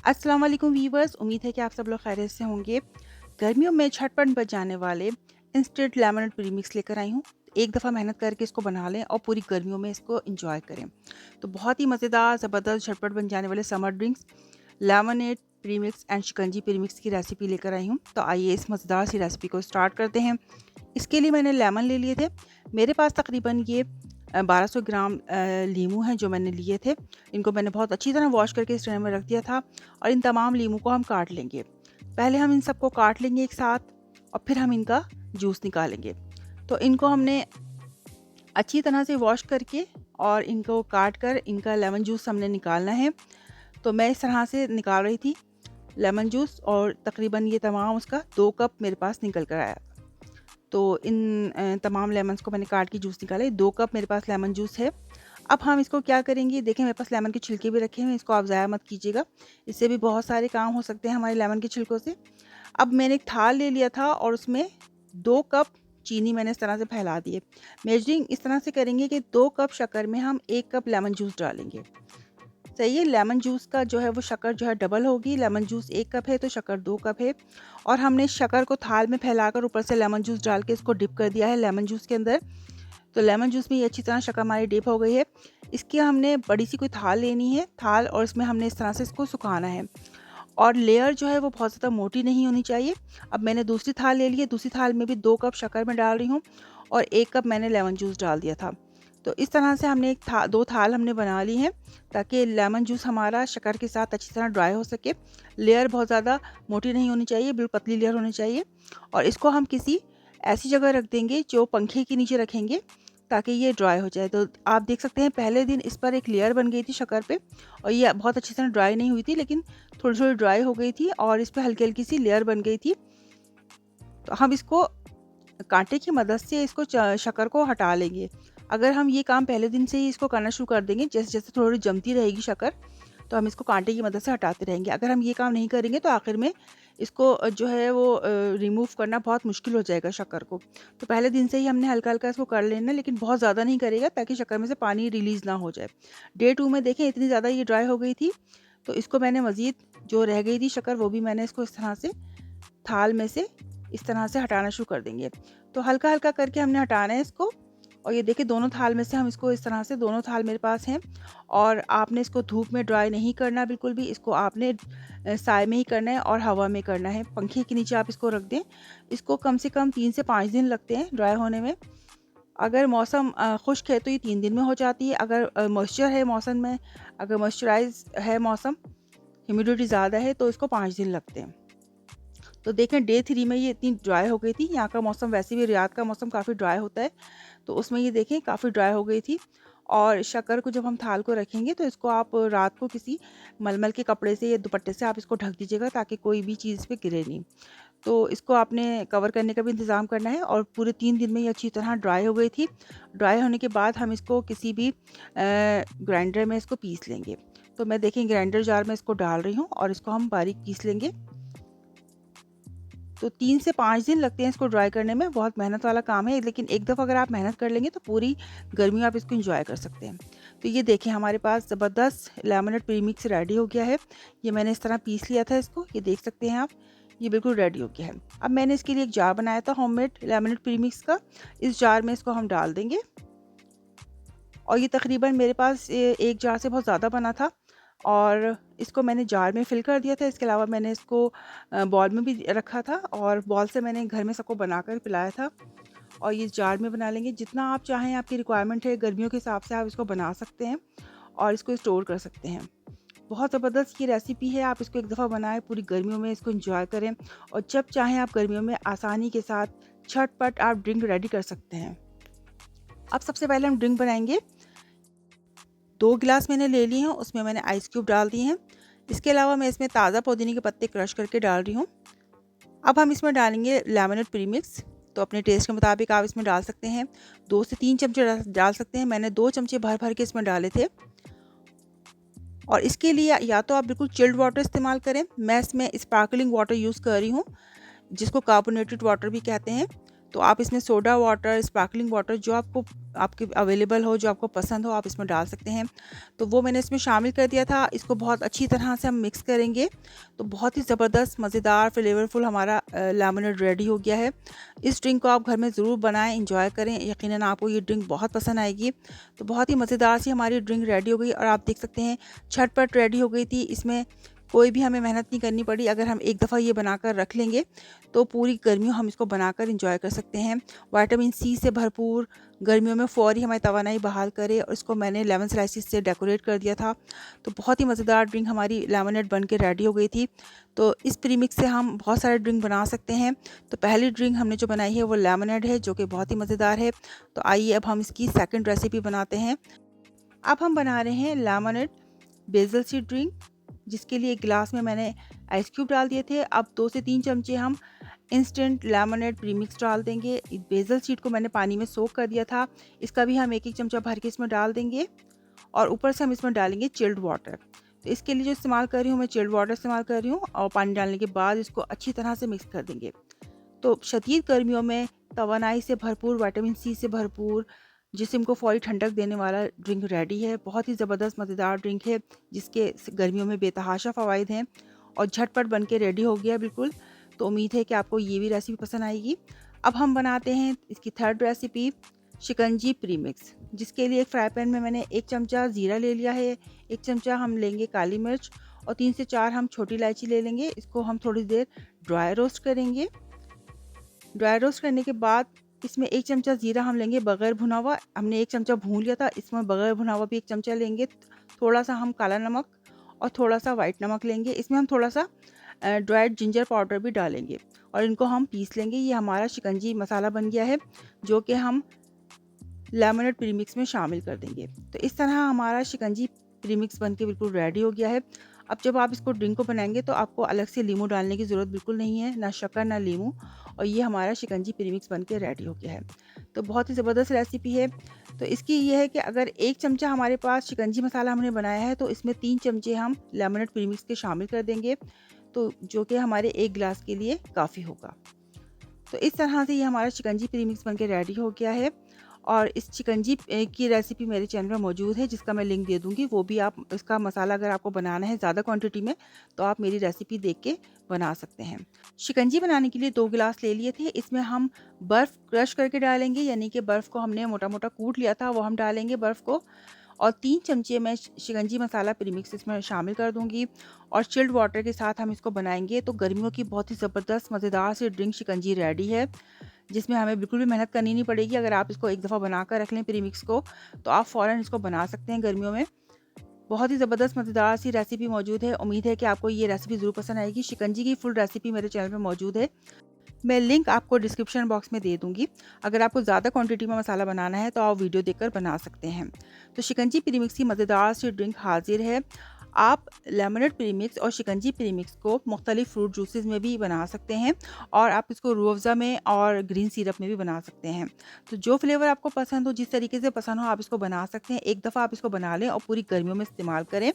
अस्सलाम वालेकुम वीवर्स, उम्मीद है कि आप सब लोग खैरियत से होंगे। गर्मियों में झटपट बन जाने वाले इंस्टेंट लेमनेड प्रीमिक्स लेकर आई हूँ। एक दफ़ा मेहनत करके इसको बना लें और पूरी गर्मियों में इसको एंजॉय करें। तो बहुत ही मज़ेदार, ज़बरदस्त, झटपट बन जाने वाले summer drinks lemonade premix and shikanji premix की रेसिपी लेकर आई हूँ। तो आइए इस मज़ेदार सी रेसिपी को स्टार्ट करते हैं। इसके लिए मैंने लेमन ले लिए थे। मेरे पास तकरीबन ये 1200 ग्राम लीमू हैं जो मैंने लिए थे। इनको मैंने बहुत अच्छी तरह वॉश करके इस ट्रे में रख दिया था और इन तमाम लीमू को हम काट लेंगे। पहले हम इन सबको काट लेंगे एक साथ और फिर हम इनका जूस निकालेंगे। तो इनको हमने अच्छी तरह से वॉश करके और इनको काट कर इनका लेमन जूस हमने निकालना है। तो मैं इस तरह से निकाल रही थी लेमन जूस और तकरीबन ये तमाम उसका 2 कप मेरे पास निकल कर आया। तो इन तमाम लेमन्स को मैंने काट के जूस निकाला। 2 कप मेरे पास लेमन जूस है। अब हम इसको क्या करेंगे, देखें मेरे पास लेमन के छिलके भी रखे हुए हैं, इसको आप ज़ाया मत कीजिएगा। इससे भी बहुत सारे काम हो सकते हैं हमारे लेमन के छिलकों से। अब मैंने एक थाल ले लिया था और उसमें 2 कप चीनी मैंने इस तरह से फैला दी है। मेजरिंग इस तरह से करेंगे कि 2 कप शक्कर में हम 1 कप लेमन जूस डालेंगे। सही है, लेमन जूस का जो है वो शक्कर जो है डबल होगी। लेमन जूस 1 कप है तो शक्कर 2 कप है और हमने शक्कर को थाल में फैलाकर ऊपर से लेमन जूस डाल के इसको डिप कर दिया है लेमन जूस के अंदर। तो लेमन जूस में ये अच्छी तरह शक्कर हमारी डिप हो गई है। इसकी हमने बड़ी सी कोई थाल लेनी है, थाल, और इसमें हमने इस तरह से इसको सुखाना है और लेयर जो है वो बहुत ज़्यादा मोटी नहीं होनी चाहिए। अब मैंने दूसरी थाल ले ली है, दूसरी थाल में भी 2 कप शक्कर मैं डाल रही हूँ और 1 कप मैंने लेमन जूस डाल दिया था। तो इस तरह से हमने दो थाल हमने बना ली हैं ताकि लेमन जूस हमारा शक्कर के साथ अच्छी तरह ड्राई हो सके। लेयर बहुत ज़्यादा मोटी नहीं होनी चाहिए, बिल्कुल पतली लेयर होनी चाहिए और इसको हम किसी ऐसी जगह रख देंगे जो पंखे के नीचे रखेंगे ताकि ये ड्राई हो जाए। तो आप देख सकते हैं पहले दिन इस पर एक लेयर बन गई थी शक्कर पे और ये बहुत अच्छी तरह ड्राई नहीं हुई थी, लेकिन थोड़ी-थोड़ी ड्राई हो गई थी और इस पे हल्की-हल्की सी लेयर बन गई थी। तो हम इसको कांटे की मदद से इसको शक्कर को हटा लेंगे। अगर हम ये काम पहले दिन से ही इसको करना शुरू कर देंगे, जैसे-जैसे थोड़ी जमती रहेगी शक्कर, तो हम इसको कांटे की मदद से हटाते रहेंगे। अगर हम ये काम नहीं करेंगे तो आखिर में इसको जो है वो रिमूव करना बहुत मुश्किल हो जाएगा शक्कर को। तो पहले दिन से ही हमने हल्का-हल्का इसको कर लेना, लेकिन बहुत ज़्यादा नहीं करेगा ताकि शक्कर में से पानी रिलीज़ ना हो जाए। डे 2 में देखें इतनी ज़्यादा ये ड्राई हो गई थी, तो इसको मैंने मज़ीद जो रह गई थी शक्कर वो भी मैंने इसको इस तरह से थाल में से इस तरह से हटाना शुरू कर देंगे। तो हल्का-हल्का करके हमने हटाना है इसको और ये देखिए दोनों थाल में से हम इसको इस तरह से, दोनों थाल मेरे पास हैं और आपने इसको धूप में ड्राई नहीं करना बिल्कुल भी, इसको आपने साए में ही करना है और हवा में करना है। पंखे के नीचे आप इसको रख दें। इसको कम से कम 3 से 5 दिन लगते हैं ड्राई होने में। अगर मौसम खुश्क है तो ये 3 दिन में हो जाती है। अगर मॉइस्चर है मौसम में, अगर मॉइस्चराइज़ है मौसम, ह्यूमिडिटी ज़्यादा है तो इसको 5 दिन लगते हैं। तो देखें डे 3 में ये इतनी ड्राई हो गई थी। यहाँ का मौसम वैसे भी, रियाद का मौसम काफ़ी ड्राई होता है, तो उसमें ये देखें काफ़ी ड्राई हो गई थी। और शक्कर को जब हम थाल को रखेंगे तो इसको आप रात को किसी मलमल के कपड़े से या दुपट्टे से आप इसको ढक दीजिएगा ताकि कोई भी चीज़ पे गिरे नहीं। तो इसको आपने कवर करने का भी इंतज़ाम करना है और पूरे 3 दिन में ये अच्छी तरह ड्राई हो गई थी। ड्राई होने के बाद हम इसको किसी भी ग्राइंडर में इसको पीस लेंगे। तो मैं देखें ग्राइंडर जार में इसको डाल रही हूँ और इसको हम बारीक पीस लेंगे। तो 3 से 5 दिन लगते हैं इसको ड्राई करने में, बहुत मेहनत वाला काम है, लेकिन एक दफ़ा अगर आप मेहनत कर लेंगे तो पूरी गर्मियों आप इसको एंजॉय कर सकते हैं। तो ये देखें हमारे पास ज़बरदस्त लेमनेड प्रीमिक्स रेडी हो गया है। ये मैंने इस तरह पीस लिया था इसको, ये देख सकते हैं आप, ये बिल्कुल रेडी हो गया है। अब मैंने इसके लिए एक जार बनाया था होममेड लेमनेड प्रीमिक्स का, इस जार में इसको हम डाल देंगे और ये तकरीबन मेरे पास एक जार से बहुत ज़्यादा बना था और इसको मैंने जार में फ़िल कर दिया था। इसके अलावा मैंने इसको बॉल में भी रखा था और बॉल से मैंने घर में सबको बनाकर पिलाया था। और ये जार में बना लेंगे, जितना आप चाहें, आपकी रिक्वायरमेंट है, गर्मियों के हिसाब से आप इसको बना सकते हैं और इसको स्टोर कर सकते हैं। बहुत ज़बरदस्त ये रेसिपी है, आप इसको एक दफ़ा बनाएँ, पूरी गर्मियों में इसको एंजॉय करें और जब चाहें आप गर्मियों में आसानी के साथ झटपट आप ड्रिंक रेडी कर सकते हैं। अब सबसे पहले हम ड्रिंक बनाएंगे। 2 गिलास मैंने ले लिए हैं, उसमें मैंने आइस क्यूब डाल दिए हैं। इसके अलावा मैं इसमें ताज़ा पुदीने के पत्ते क्रश करके डाल रही हूँ। अब हम इसमें डालेंगे लेमनेड प्रीमिक्स, तो अपने टेस्ट के मुताबिक आप इसमें डाल सकते हैं। 2 से 3 चमचे डाल सकते हैं। मैंने 2 चमचे भर भर के इसमें डाले थे और इसके लिए या तो आप बिल्कुल चिल्ड वाटर इस्तेमाल करें, मैं इसमें स्पार्कलिंग वाटर यूज़ कर रही हूँ, जिसको कार्बोनेटेड वाटर भी कहते हैं। तो आप इसमें सोडा वाटर, स्पार्कलिंग वाटर जो आपको आपके अवेलेबल हो, जो आपको पसंद हो, आप इसमें डाल सकते हैं। तो वो मैंने इसमें शामिल कर दिया था। इसको बहुत अच्छी तरह से हम मिक्स करेंगे। तो बहुत ही ज़बरदस्त, मज़ेदार, फ्लेवरफुल हमारा लेमनेड रेडी हो गया है। इस ड्रिंक को आप घर में ज़रूर बनाएँ, एंजॉय करें। यकीनन आपको ये ड्रिंक बहुत पसंद आएगी। तो बहुत ही मज़ेदार सी हमारी ड्रिंक रेडी हो गई और आप देख सकते हैं झटपट रेडी हो गई थी। इसमें कोई भी हमें मेहनत नहीं करनी पड़ी। अगर हम एक दफ़ा ये बनाकर रख लेंगे तो पूरी गर्मियों हम इसको बनाकर एंजॉय कर सकते हैं। विटामिन सी से भरपूर, गर्मियों में फ़ौरी हमारी तवानाई बहाल करे, और इसको मैंने लेमन स्लाइसेस से डेकोरेट कर दिया था। तो बहुत ही मज़ेदार ड्रिंक हमारी लेमनेड बन के रेडी हो गई थी। तो इस प्रीमिक्स से हम बहुत सारे ड्रिंक बना सकते हैं। तो पहली ड्रिंक हमने जो बनाई है वो लेमनेड है, जो कि बहुत ही मज़ेदार है। तो आइए अब हम इसकी सेकंड रेसिपी बनाते हैं। अब हम बना रहे हैं लेमनेड बेसल सीड ड्रिंक, जिसके लिए एक गिलास में मैंने आइस क्यूब डाल दिए थे। अब 2 से 3 चमचे हम इंस्टेंट लेमनेड प्रीमिक्स डाल देंगे। बेसल सीड को मैंने पानी में सोक कर दिया था। इसका भी हम 1-1 चमचा भर के इसमें डाल देंगे, और ऊपर से हम इसमें डालेंगे चिल्ड वाटर। तो इसके लिए जो इस्तेमाल कर रही हूँ मैं, चिल्ड वाटर इस्तेमाल कर रही हूँ, और पानी डालने के बाद इसको अच्छी तरह से मिक्स कर देंगे। तो शदीद गर्मियों में तवानाई से भरपूर, विटामिन सी से भरपूर, जिस्म को फौरी ठंडक देने वाला ड्रिंक रेडी है। बहुत ही ज़बरदस्त मज़ेदार ड्रिंक है, जिसके गर्मियों में बेतहाशा फ़वाइद हैं, और झटपट बन के रेडी हो गया बिल्कुल। तो उम्मीद है कि आपको ये भी रेसिपी पसंद आएगी। अब हम बनाते हैं इसकी थर्ड रेसिपी, शिकंजी प्रीमिक्स, जिसके लिए एक फ्राई पैन में मैंने 1 चमचा ज़ीरा ले लिया है, 1 चमचा हम लेंगे काली मिर्च, और 3 से 4 हम छोटी इलायची ले लेंगे। इसको हम थोड़ी देर ड्राई रोस्ट करेंगे। ड्राई रोस्ट करने के बाद इसमें 1 चमचा ज़ीरा हम लेंगे बगैर भुना हुआ। हमने 1 चमचा भून लिया था, इसमें बगैर भुना हुआ भी 1 चमचा लेंगे। थोड़ा-सा हम काला नमक और थोड़ा-सा वाइट नमक लेंगे। इसमें हम थोड़ा-सा ड्राइड जिंजर पाउडर भी डालेंगे, और इनको हम पीस लेंगे। ये हमारा शिकंजी मसाला बन गया है, जो कि हम लेमनेड प्रीमिक्स में शामिल कर देंगे। तो इस तरह हमारा शिकंजी प्रीमिक्स बन के बिल्कुल रेडी हो गया है। अब जब आप इसको ड्रिंक को बनाएंगे तो आपको अलग से नींबू डालने की ज़रूरत बिल्कुल नहीं है, ना शक्कर ना नींबू, और ये हमारा शिकंजी प्रीमिक्स बन के रेडी हो गया है। तो बहुत ही ज़बरदस्त रेसिपी है। तो इसकी ये है कि अगर 1 चमचा हमारे पास शिकंजी मसाला हमने बनाया है, तो इसमें 3 चमचे हम लेमनेड प्रीमिक्स के शामिल कर देंगे, तो जो कि हमारे 1 गिलास के लिए काफ़ी होगा। तो इस तरह से ये हमारा शिकंजी प्रीमिक्स बन के रेडी हो गया है, और इस शिकंजी की रेसिपी मेरे चैनल में मौजूद है, जिसका मैं लिंक दे दूँगी। वो भी आप, इसका मसाला अगर आपको बनाना है ज़्यादा क्वांटिटी में, तो आप मेरी रेसिपी देख के बना सकते हैं। शिकंजी बनाने के लिए 2 गिलास ले लिए थे। इसमें हम बर्फ़ क्रश करके डालेंगे, यानी कि बर्फ़ को हमने मोटा-मोटा कूट लिया था, वो हम डालेंगे बर्फ़ को, और 3 चमचे मैं शिकंजी मसाला प्रीमिक्स इसमें शामिल कर दूँगी, और चिल्ड वाटर के साथ हम इसको बनाएँगे। तो गर्मियों की बहुत ही ज़बरदस्त मज़ेदार सी ड्रिंक शिकंजी रेडी है, जिसमें हमें बिल्कुल भी मेहनत करनी नहीं पड़ेगी। अगर आप इसको एक दफ़ा बनाकर रख लें प्रीमिक्स को, तो आप फ़ौरन इसको बना सकते हैं गर्मियों में। बहुत ही ज़बरदस्त मज़ेदार सी रेसिपी मौजूद है। उम्मीद है कि आपको ये रेसिपी ज़रूर पसंद आएगी। शिकंजी की फुल रेसिपी मेरे चैनल पे मौजूद है। मैं लिंक आपको डिस्क्रिप्शन बॉक्स में दे दूँगी। अगर आपको ज़्यादा क्वांटिटी में मसाला बनाना है, तो आप वीडियो देखकर बना सकते हैं। तो शिकंजी प्रीमिक्स की मज़ेदार सी ड्रिंक हाज़िर है। आप लेमनेड प्रीमिक्स और शिकंजी प्रीमिक्स को मुख्तलिफ फ्रूट जूसेस में भी बना सकते हैं, और आप इसको रूह अफ़ज़ा में और ग्रीन सिरप में भी बना सकते हैं। तो जो फ्लेवर आपको पसंद हो, जिस तरीके से पसंद हो, आप इसको बना सकते हैं। एक दफ़ा आप इसको बना लें और पूरी गर्मियों में इस्तेमाल करें।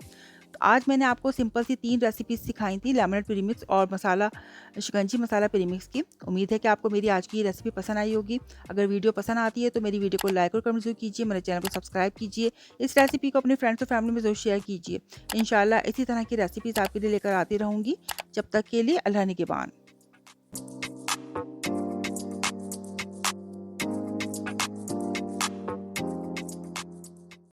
तो आज मैंने आपको सिंपल सी 3 रेसिपीज़ सिखाई थी, लेमनेड प्रीमिक्स और मसाला शिकंजी मसाला प्रीमिक्स की। उम्मीद है कि आपको मेरी आज की ये रेसिपी पसंद आई होगी। अगर वीडियो पसंद आती है तो मेरी वीडियो को लाइक और कमेंट ज़रूर कीजिए। मेरे चैनल को सब्सक्राइब कीजिए। इस रेसिपी को अपने फ्रेंड्स और फैमिली में ज़रूर शेयर कीजिए। इंशाल्लाह इसी तरह की रेसिपीज़ आपके लिए लेकर आती रहूँगी। जब तक के लिए अल्लाह निगहबान।